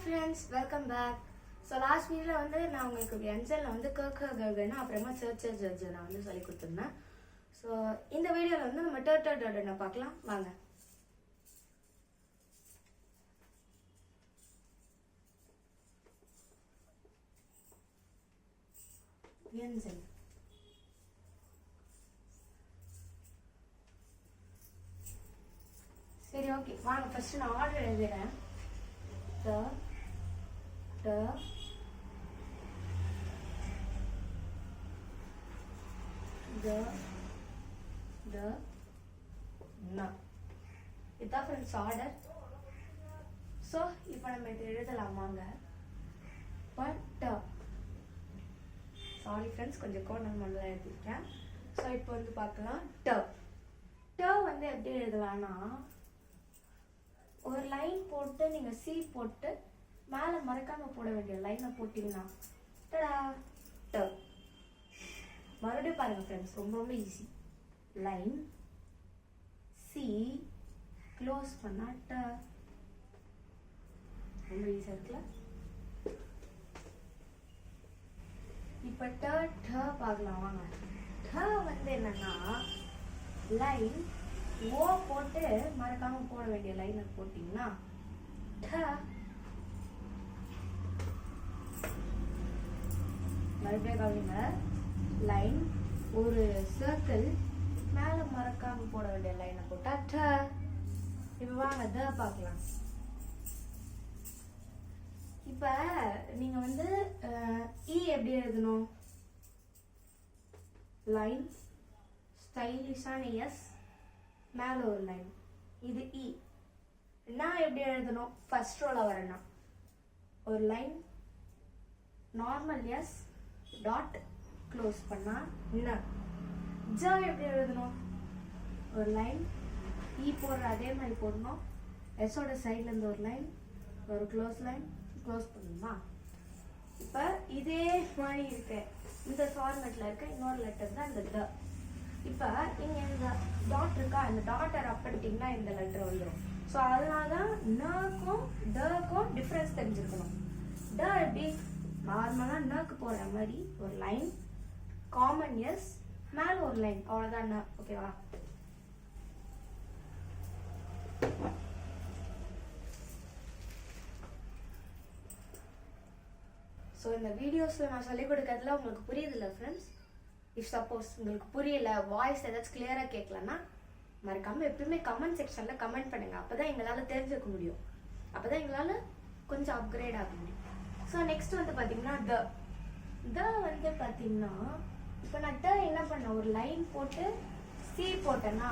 friends, welcome back. So last video வந்து நான் உங்களுக்கு என்சல்ல வந்து கர்கர்கர்கனா அப்புறமா சர்ச் நான் வந்து சொல்லி கொடுத்திருந்தேன். ஸோ இந்த வீடியோவில் வந்து நம்ம டர்டர்டர்டனை பார்க்கலாம் வாங்க. என்சல் சரி ஓகே வாங்க ஃபர்ஸ்ட் நான் ஆர்டர் எழுதுறேன். இதான் ஃப்ரெண்ட்ஸ் ஆர்டர். ஸோ இப்போ நம்ம இது எழுதலாமாங்க. சாரி ஃப்ரெண்ட்ஸ், கொஞ்சம் கோணல் மண்டலம் எழுதிருக்கேன். ஸோ இப்போ வந்து பார்க்கலாம். வந்து எப்படி எழுதலாம்னா, ஒரு லைன் போட்டு நீங்க சி போட்டு மேல மறக்காம போட வேண்டிய லைனை போட்டீங்கன்னா மறுபடியும் பாருங்க ஃப்ரெண்ட்ஸ், ரொம்ப ரொம்ப ஈஸி. லைன் சி க்ளோஸ் பண்ணா ரொம்ப ஈஸியா இருக்குல்ல. இப்ப பார்க்கலாம் வாங்க. வந்து என்னன்னா, லைன் ஓ போட்டு மறக்காம போட வேண்டிய லைனை போட்டீங்கன்னா மறுபடியும் கவனிங்க. லைன் ஒரு சர்க்கிள் மேல மறக்காம போட வேண்டிய லைனை போட்டா இப்ப வாங்க பார்க்கலாம். இப்ப நீங்க வந்து எப்படி எழுதணும்? லைன் ஸ்டைலிஷான எஸ் மேல ஒரு லைன், இது இ. நான் எப்படி எழுதணும்? ஃபர்ஸ்ட் ரோல வரணும். ஒரு line normal S dot close பண்ணா எப்படி எழுதணும்? ஒரு லைன் இ போடுற அதே மாதிரி போடணும். எஸ்ஸோட சைட்ல இருந்து ஒரு லைன், ஒரு க்ளோஸ் லைன் க்ளோஸ் பண்ணணுமா? இப்ப இதே மாதிரி இருக்கு. இந்த ஃபார்மேட்ல இருக்க இன்னொரு லெட்டர் தான் இந்த இப்ப இங்க இந்த டாட் இருக்கா, இந்த டாட்டை ரப் பண்ணிட்டீங்கன்னா இந்த லெட்டர் வந்துடும். ஸோ அதனாலதான் நக்கும் டக்கும் டிஃபரன்ஸ் தெரிஞ்சிருக்கணும். எப்படி நார்மலா நக்கு போற மாதிரி ஒரு லைன், காமன் எஸ் மேல ஒரு லைன், அவ்வளவுதான். ஓகேவா? ஸோ இந்த வீடியோஸ்ல நான் சொல்லிக் கொடுக்கறதுல உங்களுக்கு புரியுதுல்ல ஃப்ரெண்ட்ஸ்? இஃப் சப்போஸ் உங்களுக்கு புரியல, வாய்ஸ் ஏதாச்சும் கிளியரா கேட்கலன்னா மறக்காம எப்பவுமே கமெண்ட் செக்ஷன்ல கமெண்ட் பண்ணுங்க. அப்பதான் எங்களால தெரிஞ்சுக்க முடியும், அப்பதான் எங்களால கொஞ்சம் அப்கிரேட் ஆக முடியும். ஸோ நெக்ஸ்ட் வந்து பாத்தீங்கன்னா வந்து பாத்தீங்கன்னா, இப்ப நான் என்ன பண்ண, ஒரு லைன் போட்டு சி போட்டேன்னா,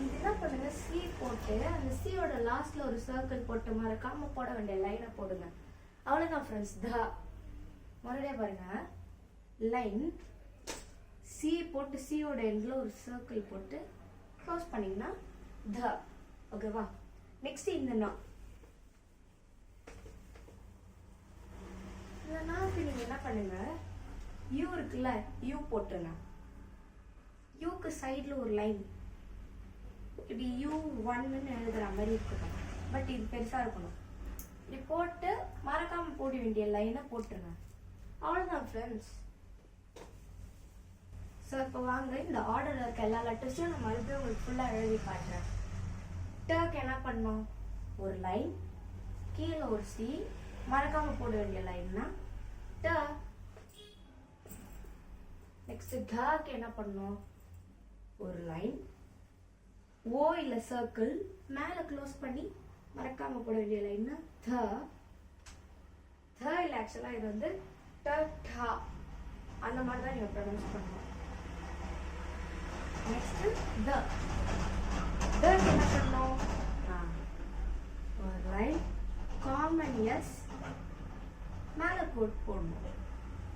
இது என்ன பண்ணுங்க, சி போட்டு அந்த சியோட லாஸ்ட்ல ஒரு சர்க்கிள் போட்டு மறக்காம போட வேண்டிய லைனை போடுங்க. அவ்வளவுதான் ஃப்ரெண்ட்ஸ். மறுபடியும் பாருங்க. லைன் சி போட்டு சியோட எண்ட்ல ஒரு சர்க்கிள் போட்டு க்ளோஸ் பண்ணீங்கன்னா ஓகேவா? நெக்ஸ்ட் இந்த நாக்கு நீங்க என்ன பண்ணுங்க, யூ இருக்குல்ல, யூ போட்டுருங்க. யூக்கு சைட்ல ஒரு லைன், இப்படி U1 எழுதுற மாதிரி இருக்கணும். பட் இது பெருசா இருக்கணும். இப்படி போட்டு மறக்காம போட வேண்டிய லைனை போட்டுருங்க. அவ்வளவுதான் ஃப்ரெண்ட்ஸ். ஸோ இப்போ வாங்க, இந்த ஆர்டர்ல இருக்க எல்லா லெட்டர்ஸையும் நான் மறுபடியும் உங்களுக்கு ஃபுல்லா எழுதி காட்டுறேன். டர்க்கு என்ன பண்ணோம்? ஒரு லைன், கீழே ஒரு சி, மறக்காம போட வேண்டிய லைன்னா ட. நெக்ஸ்ட் டாக்கு என்ன பண்ணோம்? ஒரு லைன், ஓ இல்ல சர்க்கிள் மேல க்ளோஸ் பண்ணி மறக்காம போட வேண்டிய லைன்னா இல்ல, ஆக்சுவலா இது வந்து டா, அந்த மாதிரி தான் நீங்க ப்ரொனவுன்ஸ் பண்ணணும். நெக்ஸ்ட் என்ன பண்ணோம்? ஒரு லைன், காமன் எஸ் மேல கோட் போடணும்,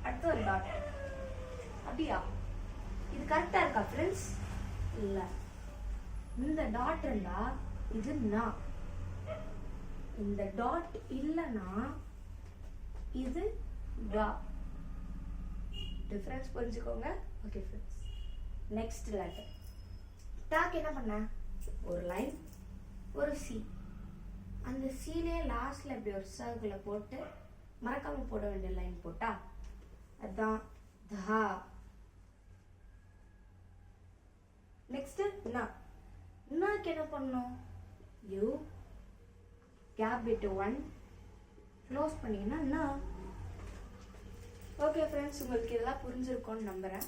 அடுத்து ஒரு டாட். அப்படியா? இது கரெக்டா இருக்கா ஃப்ரெண்ட்ஸ்? இல்ல, இந்த டாட் இருந்தா இது நான், இந்த டாட் இல்லனா இது டா. டிஃபரன்ஸ் புரிஞ்சுக்கோங்க. Okay friends, next letter dog என்ன பண்ண? ஒரு லைன், ஒரு சி, அந்த சீலே லாஸ்ட்ல இப்படி ஒரு சர்க்கிளை போட்டு மறக்காம போட வேண்டிய லைன் போட்டா அதான் தா. நெக்ஸ்ட் நாக்கு என்ன பண்ணணும்? யூ கேப் விட்டு 1 க்ளோஸ் பண்ணீங்கன்னா நா. ஓகே ஃப்ரெண்ட்ஸ், உங்களுக்கு இதெல்லாம் புரிஞ்சிருக்கும்னு நம்புறேன்.